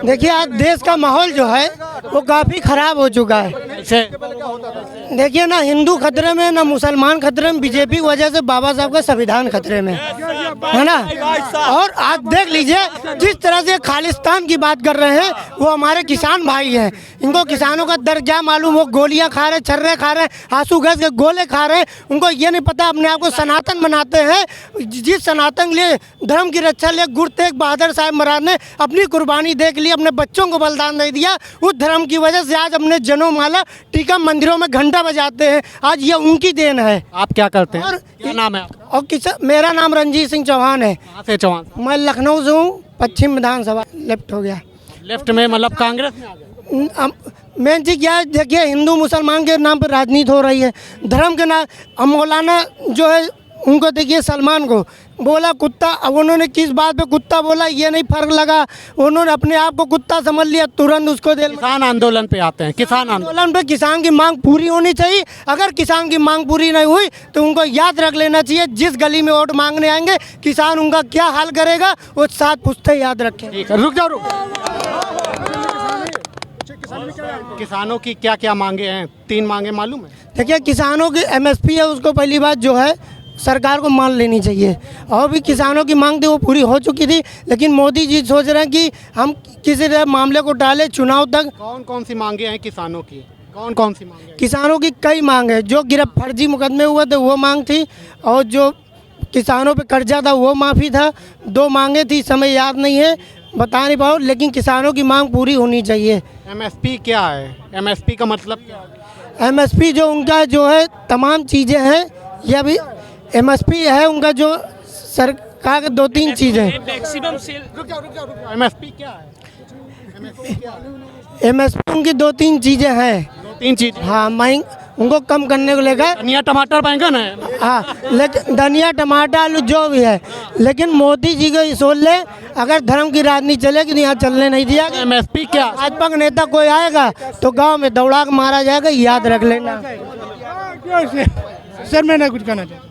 देखिए आज देश का माहौल जो है वो काफ़ी ख़राब हो चुका है। देखिए ना हिंदू खतरे में ना मुसलमान खतरे में, बीजेपी की वजह से बाबा साहब का संविधान खतरे में है ना। और आज देख लीजिए जिस तरह से खालिस्तान की बात कर रहे हैं वो हमारे किसान भाई हैं, इनको किसानों का दर्द क्या मालूम। वो गोलियां खा रहे, छर्रे खा रहे, आंसू गैस के गोले खा रहे हैं, उनको ये नहीं पता अपने आप को सनातन बनाते हैं। जिस सनातन के लिए धर्म की रक्षा लिए गुरु तेग बहादुर साहब महाराज ने अपनी कुर्बानी दे के लिए अपने बच्चों को बलिदान दे दिया, उस धर्म की वजह से आज अपने जनों माला टीका मंदिरों में घंटा बजाते हैं। आज ये उनकी देन है। आप क्या करते हैं? और क्या नाम है आपका? और मेरा नाम रंजीत सिंह चौहान है। कहाँ से चौहान? मैं लखनऊ से हूँ, पश्चिम विधानसभा लेफ्ट हो गया। लेफ्ट में मतलब कांग्रेस में आ गए? मेन चीज़ क्या है, देखिए हिंदू मुसलमान के नाम पर राजनीति हो रही है, धर्म के नाम। अब मौलाना जो है उनको देखिए, सलमान को बोला कुत्ता, अब उन्होंने किस बात पे कुत्ता बोला ये नहीं फर्क लगा, उन्होंने अपने आप को कुत्ता समझ लिया, तुरंत उसको दे। किसान आंदोलन पे आते हैं। किसान आंदोलन पे किसान की मांग पूरी होनी चाहिए। अगर किसान की मांग पूरी नहीं हुई तो उनको याद रख लेना चाहिए, जिस गली में वोट मांगने आएंगे किसान उनका क्या हाल करेगा वो 7 पुश्ते याद रखें। रुक जाओ किसानों की क्या क्या मांगे हैं? 3 मांगे मालूम है? देखिए किसानों की MSP है, उसको पहली बात जो है सरकार को मान लेनी चाहिए। और भी किसानों की मांग थी वो पूरी हो चुकी थी, लेकिन मोदी जी सोच रहे हैं कि हम किसी मामले को टाले चुनाव तक। कौन कौन सी मांगे हैं किसानों की? कौन कौन सी मांगे? किसानों की कई मांग है। जो फर्जी मुकदमे हुए थे वो मांग थी, और जो किसानों पे कर्जा था वो माफ़ी था। 2 मांगे थी, समय याद नहीं है, बता नहीं पाओ, लेकिन किसानों की मांग पूरी होनी चाहिए। MSP क्या है? MSP का मतलब क्या है? MSP जो उनका जो है तमाम चीज़ें हैं, यह भी MSP है उनका जो सरकार के 2-3 चीज़ें। Maximum cell. MSP क्या है? MSP उनकी 2-3 चीज़ें हैं। 2-3 चीज। हाँ, महंग उनको कम करने को लेकर। धनिया टमाटर बैंगन है। हाँ, लेकिन धनिया टमाटर आलू जो भी है, लेकिन मोदी जी को ये सोच ले, अगर धर्म की राजनीति चलेगी नहीं, यहाँ चलने नहीं दिया। MSP क्या? भाजपा का नेता कोई आएगा तो गांव में दौड़ा के मारा जाएगा, याद रख लेना। सर मैं ना कुछ कहना चाहता।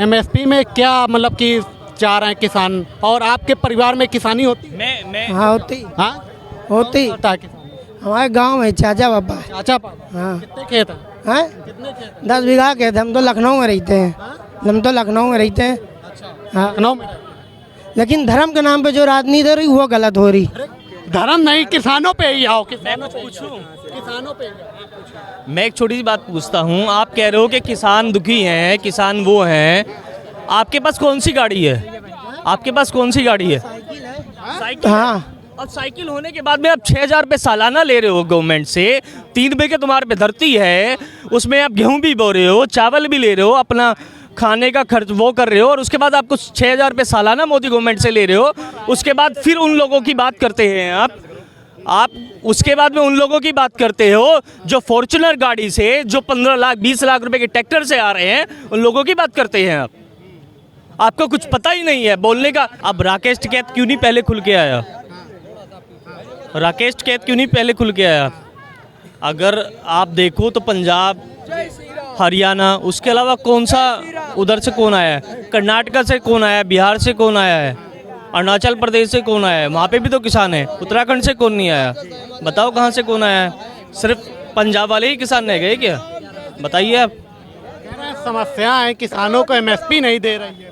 MSP में क्या मतलब कि चाह रहे हैं किसान? और आपके परिवार में किसानी होती है? मैं हाँ होती। हाँ होती होता है किसान। हमारे गांव में चाचा बाबा है। चाचा हाँ। कितने खेत हैं? हैं? 10 बीघा खेत। हम तो लखनऊ में रहते हैं। हम तो लखनऊ में रहते हैं। हाँ, लखनऊ में। लेकिन धर्म के नाम पे जो राजनीति हो रही वो गलत हो रही। धर्म नहीं, किसानों पे ही आओ। मैं कुछ पूछूं? किसानों पे। मैं एक छोटी सी बात पूछता हूँ। आप कह रहे हो कि किसान दुखी हैं, किसान वो हैं, आपके पास कौन सी गाड़ी है? आपके पास कौन सी गाड़ी है? साइकिल। हाँ, और साइकिल होने के बाद में आप 6,000 रुपये सालाना ले रहे हो गवर्नमेंट से। 3 बीघे तुम्हारे पे धरती है, उसमें आप गेहूं भी बो रहे हो, चावल भी ले रहे हो, अपना खाने का खर्च वो कर रहे हो, और उसके बाद आपको 6,000 रुपये सालाना मोदी गवर्नमेंट से ले रहे हो। उसके बाद फिर उन लोगों की बात करते हैं आप उसके बाद में उन लोगों की बात करते हो जो फॉर्च्यूनर गाड़ी से, जो 15 लाख 20 लाख रुपए के ट्रैक्टर से आ रहे हैं, उन लोगों की बात करते हैं आप। आपको कुछ पता ही नहीं है बोलने का। अब राकेश टिकैत क्यों नहीं पहले खुल के आया? राकेश टिकैत क्यों नहीं पहले खुल के आया? अगर आप देखो तो पंजाब, हरियाणा, उसके अलावा कौन सा उधर से कौन आया है? कर्नाटका से कौन आया है? बिहार से कौन आया है? अरुणाचल प्रदेश से कौन आया है? वहाँ पे भी तो किसान है। उत्तराखंड से कौन नहीं आया? बताओ कहाँ से कौन आया है? सिर्फ पंजाब वाले ही किसान रह गए क्या? बताइए आप। समस्या है, किसानों को MSP नहीं दे रही है।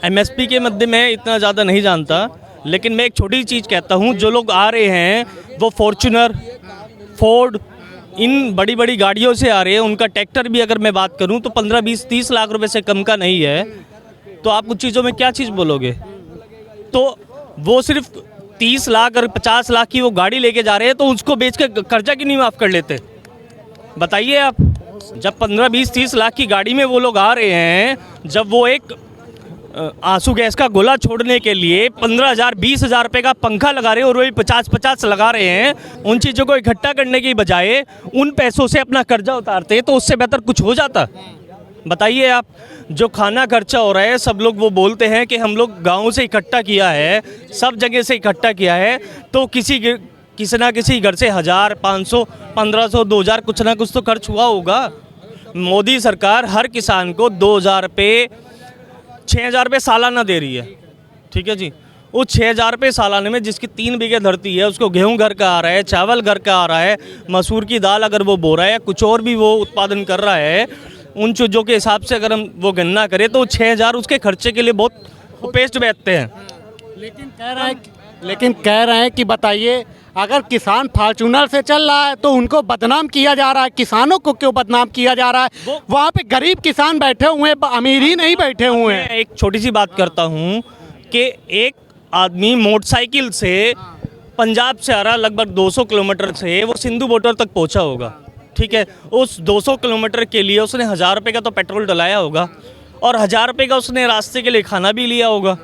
MSP के मध्य में इतना ज़्यादा नहीं जानता, लेकिन मैं एक छोटी चीज़ कहता हूँ। जो लोग आ रहे हैं वो फॉर्च्यूनर, फोर्ड, इन बड़ी बड़ी गाड़ियों से आ रहे हैं। उनका ट्रैक्टर भी अगर मैं बात करूँ तो 15, 20, 30 लाख रुपए से कम का नहीं है। तो आप उस चीज़ों में क्या चीज़ बोलोगे? तो वो सिर्फ 30 लाख और 50 लाख की वो गाड़ी लेके जा रहे हैं, तो उसको बेच के कर्जा क्यों नहीं माफ़ कर लेते? बताइए आप। जब 15, 20, 30 लाख की गाड़ी में वो लोग आ रहे हैं, जब वो एक आंसू गैस का गोला छोड़ने के लिए 15,000, 20,000 रुपये का पंखा लगा रहे हैं, और वही 50-50 लगा रहे हैं, उन चीज़ों को इकट्ठा करने की बजाय उन पैसों से अपना कर्जा उतारते तो उससे बेहतर कुछ हो जाता। बताइए आप। जो खाना खर्चा हो रहा है, सब लोग वो बोलते हैं कि हम लोग गाँव से इकट्ठा किया है, सब जगह से इकट्ठा किया है, तो किसी ना किसी घर से 1,000, 500, 1,500, 2,000 कुछ ना कुछ तो खर्च हुआ होगा। मोदी सरकार हर किसान को 2,000 रुपये, 6,000 रुपये सालाना दे रही है, ठीक है जी। वो 6,000 रुपये सालाने में जिसकी 3 बीघे धरती है उसको गेहूं घर का आ रहा है, चावल घर का आ रहा है, मसूर की दाल अगर वो बो रहा है, कुछ और भी वो उत्पादन कर रहा है, उन चीज़ों के हिसाब से अगर हम वो गणना करें तो 6,000 उसके खर्चे के लिए बहुत पेस्ट बैठते हैं। लेकिन कह रहे हैं कि बताइए, अगर किसान फॉर्च्यूनर से चल रहा है तो उनको बदनाम किया जा रहा है, किसानों को क्यों बदनाम किया जा रहा है? वहाँ पे गरीब किसान बैठे हुए हैं, अमीर ही नहीं बैठे हुए हैं। मैं एक छोटी सी बात करता हूँ कि एक आदमी मोटरसाइकिल से पंजाब से आ रहा, लगभग 200 किलोमीटर से वो सिंधु बॉर्डर तक पहुँचा होगा, ठीक है। उस 200 किलोमीटर के लिए उसने 1,000 रुपये का तो पेट्रोल डलाया होगा और 1,000 रुपये का उसने रास्ते के लिए खाना भी लिया होगा।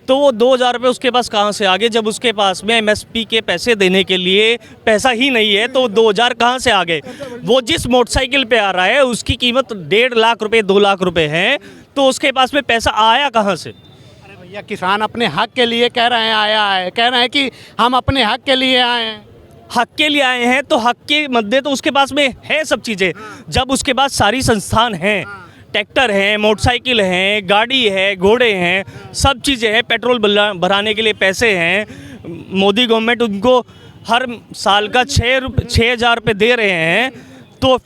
तो वो 2,000 रुपये उसके पास कहाँ से आ गए जब उसके पास में एमएसपी के पैसे देने के लिए पैसा ही नहीं है? तो 2,000 कहाँ से आ गए? वो जिस मोटरसाइकिल पे आ रहा है उसकी कीमत 1.5 लाख रुपए 2 लाख रुपए है, तो उसके पास में पैसा आया कहाँ से? अरे भैया, किसान अपने हक के लिए कह रहे हैं आया है, कह रहे हैं कि हम अपने हक के लिए आए हैं। हक के लिए आए हैं तो हक के मद्दे तो उसके पास में है सब चीज़ें। जब उसके पास सारी संस्थान हैं, ट्रैक्टर है, मोटरसाइकिल है, गाड़ी है, घोड़े हैं, सब चीज़ें हैं, पेट्रोल भराने के लिए पैसे हैं, मोदी गवर्नमेंट उनको हर साल का 6,000 रुपये दे रहे हैं, तो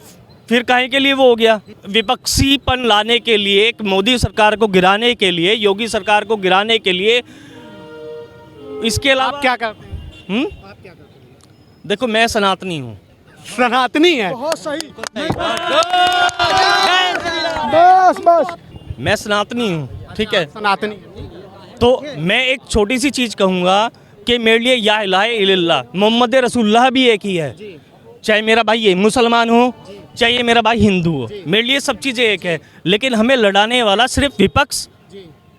फिर काहे के लिए वो हो गया? विपक्षीपन लाने के लिए, एक मोदी सरकार को गिराने के लिए, योगी सरकार को गिराने के लिए। इसके अलावा आप क्या करते हैं? देखो, मैं सनातनी हूँ। सनातनी है? मैं सनातनी हूँ, ठीक है। सनातनी। तो मैं एक छोटी सी चीज़ कहूँगा कि मेरे लिए या इलाहा इल्लल्लाह मोहम्मद रसूलुल्लाह भी एक ही है। चाहे मेरा भाई ये मुसलमान हो, चाहे ये मेरा भाई हिंदू हो, मेरे लिए सब चीज़ें एक है। लेकिन हमें लड़ाने वाला सिर्फ विपक्ष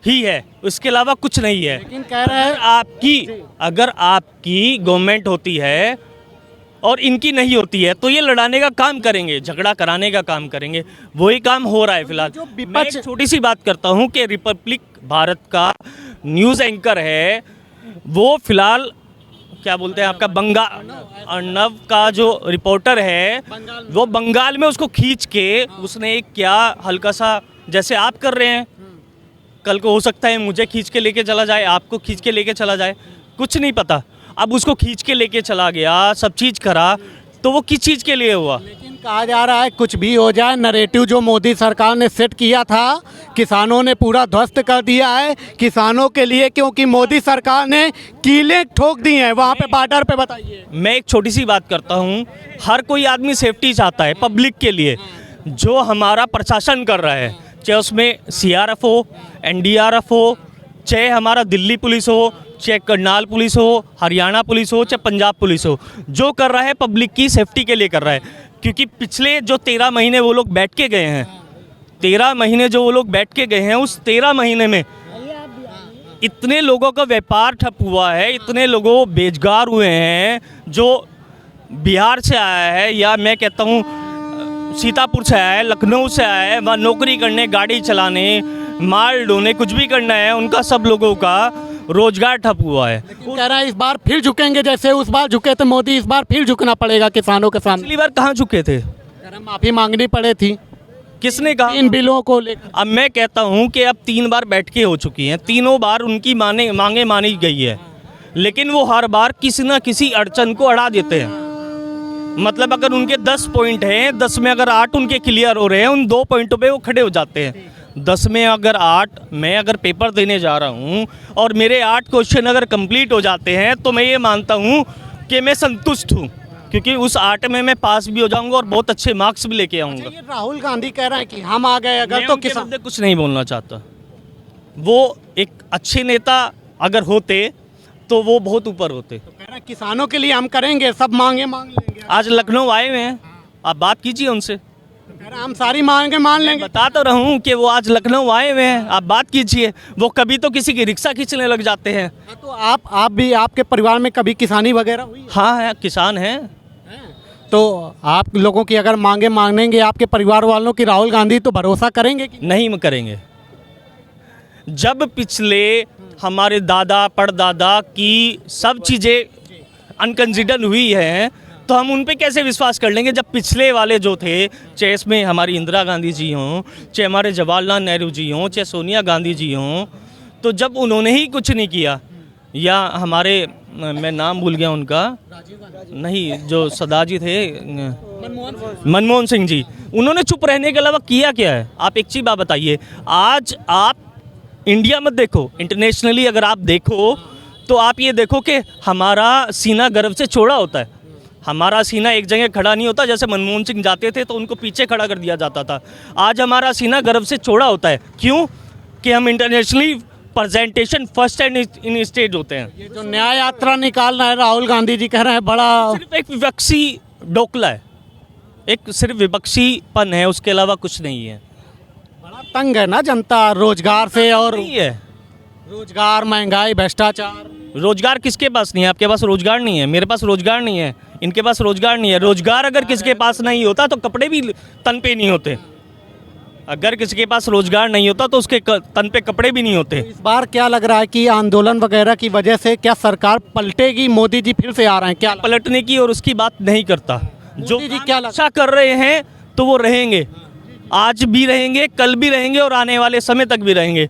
ही है, उसके अलावा कुछ नहीं है। लेकिन कह रहे हैं अगर आपकी गवर्नमेंट होती है और इनकी नहीं होती है तो ये लड़ाने का काम करेंगे, झगड़ा कराने का काम करेंगे। वही काम हो रहा है फिलहाल। मैं एक छोटी सी बात करता हूँ कि रिपब्लिक भारत का न्यूज़ एंकर है, वो फिलहाल क्या बोलते हैं आपका अर्णव का जो रिपोर्टर है, वो बंगाल में उसको खींच के उसने एक क्या हल्का सा, जैसे आप कर रहे हैं, कल को हो सकता है मुझे खींच के लेके चला जाए, आपको खींच के लेके चला जाए, कुछ नहीं पता। अब उसको खींच के लेके चला गया, सब चीज़ करा, तो वो किस चीज़ के लिए हुआ? लेकिन कहा जा रहा है कुछ भी हो जाए, नैरेटिव जो मोदी सरकार ने सेट किया था किसानों ने पूरा ध्वस्त कर दिया है किसानों के लिए, क्योंकि मोदी सरकार ने कीलें ठोक दी हैं वहाँ पे बॉर्डर पे। बताइए, मैं एक छोटी सी बात करता हूँ, हर कोई आदमी सेफ्टी चाहता है पब्लिक के लिए। जो हमारा प्रशासन कर रहा है, चाहे उसमें CRF हो, NDRF हो, चाहे हमारा दिल्ली पुलिस हो, चाहे करनाल पुलिस हो, हरियाणा पुलिस हो, चाहे पंजाब पुलिस हो, जो कर रहा है पब्लिक की सेफ्टी के लिए कर रहा है। क्योंकि पिछले जो 13 महीने वो लोग बैठ के गए हैं, 13 महीने जो वो लोग बैठ के गए हैं, उस 13 महीने में इतने लोगों का व्यापार ठप हुआ है, इतने लोगों बेरोजगार हुए हैं, जो बिहार से आया है या मैं कहता हूँ सीतापुर से आया है, लखनऊ से आया है, वहाँ नौकरी करने, गाड़ी चलाने, माल ढोने, कुछ भी करना है, उनका सब लोगों का रोजगार ठप हुआ है। कह रहा है इस बार फिर झुकेंगे, जैसे उस बार झुके थे मोदी, इस बार फिर झुकना पड़ेगा किसानों के सामने। पिछली बार कहाँ झुके थे? माफी मांगनी पड़ी थी। किसने कहा? इन बिलों को लेकर। अब मैं कहता हूँ कि अब 3 बार बैठकें हो चुकी हैं, तीनों बार उनकी मांगे मानी गई है, लेकिन वो हर बार किसी न किसी अड़चन को अड़ा देते हैं। मतलब अगर उनके 10 पॉइंट हैं, 10 में अगर 8 उनके क्लियर हो रहे हैं, उन 2 पॉइंटों पे वो खड़े हो जाते हैं। 10 में अगर 8, मैं अगर पेपर देने जा रहा हूँ और मेरे 8 क्वेश्चन अगर कंप्लीट हो जाते हैं तो मैं ये मानता हूँ कि मैं संतुष्ट हूँ, क्योंकि उस 8 में मैं पास भी हो जाऊँगा और बहुत अच्छे मार्क्स भी लेके आऊँगा। ये राहुल गांधी कह रहे हैं कि हम आ गए अगर, तो किसान मुद्दे कुछ नहीं बोलना चाहता। वो एक अच्छे नेता अगर होते तो वो बहुत ऊपर होते। तो कह रहे हैं किसानों के लिए हम करेंगे, सब मांगे मांग लेंगे। आज लखनऊ आए हुए हैं, आप बात कीजिए उनसे। कह रहे हैं हम सारी मांगे मान लेंगे। बता तो रहा हूँ कि वो आज लखनऊ आए हुए हैं, आप बात कीजिए। वो कभी तो किसी की रिक्शा खींचने लग जाते हैं। तो आप भी, आपके परिवार में कभी किसानी वगैरह हुई है? हाँ है, किसान हैं। तो आप लोगों की अगर मांगे मांगेंगे आपके परिवार वालों की, राहुल गांधी तो भरोसा करेंगे कि नहीं करेंगे? जब पिछले हमारे दादा परदादा की सब चीज़ें अनकंसिडर हुई हैं तो हम उन पे कैसे विश्वास कर लेंगे, जब पिछले वाले जो थे, चाहे इसमें हमारी इंदिरा गांधी जी हों, चाहे हमारे जवाहरलाल नेहरू जी हों, चाहे सोनिया गांधी जी हों, तो जब उन्होंने ही कुछ नहीं किया या हमारे मैं नाम भूल गया उनका, नहीं जो सदाजी थे, मनमोहन सिंह जी, उन्होंने चुप रहने के अलावा किया क्या है? आप एक चीज़ बात बताइए, आज आप इंडिया में देखो, इंटरनेशनली अगर आप देखो तो आप ये देखो कि हमारा सीना गर्व से चौड़ा होता है। हमारा सीना एक जगह खड़ा नहीं होता, जैसे मनमोहन सिंह जाते थे तो उनको पीछे खड़ा कर दिया जाता था। आज हमारा सीना गर्व से चौड़ा होता है। क्यों? कि हम internationally presentation first and in stage होते हैं। ये जो न्याय यात्रा निकाल रहे हैं राहुल गांधी जी, कह रहे हैं बड़ा सिर्फ एक विपक्षी डोकला है, एक सिर्फ विपक्षीपन है, उसके अलावा कुछ नहीं है। बड़ा तंग है ना जनता रोजगार से, और नहीं है रोजगार, महंगाई, भ्रष्टाचार। रोजगार किसके पास नहीं है? आपके पास रोजगार नहीं है, मेरे पास रोजगार नहीं है, इनके पास रोजगार नहीं है। रोजगार अगर किसके पास नहीं होता तो कपड़े भी तन पे नहीं होते। अगर किसी के पास रोजगार नहीं होता तो उसके तन पे कपड़े भी नहीं होते। इस बार क्या लग रहा है कि आंदोलन वगैरह की वजह से क्या सरकार पलटेगी? मोदी जी फिर से आ रहे हैं क्या? पलटने की और उसकी बात नहीं करता। जो मोदी जी क्या अच्छा कर रहे हैं तो वो रहेंगे, आज भी रहेंगे, कल भी रहेंगे और आने वाले समय तक भी रहेंगे।